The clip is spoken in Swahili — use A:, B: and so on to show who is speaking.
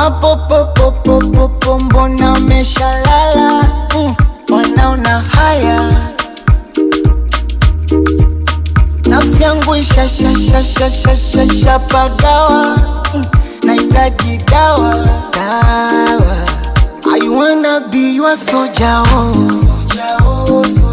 A: Mapopopopopopo mbona umeshalala? Wanaona haya. Nafsi yangu ishapagawa. Nahitaji dawa. I wanna be your soldier, oh.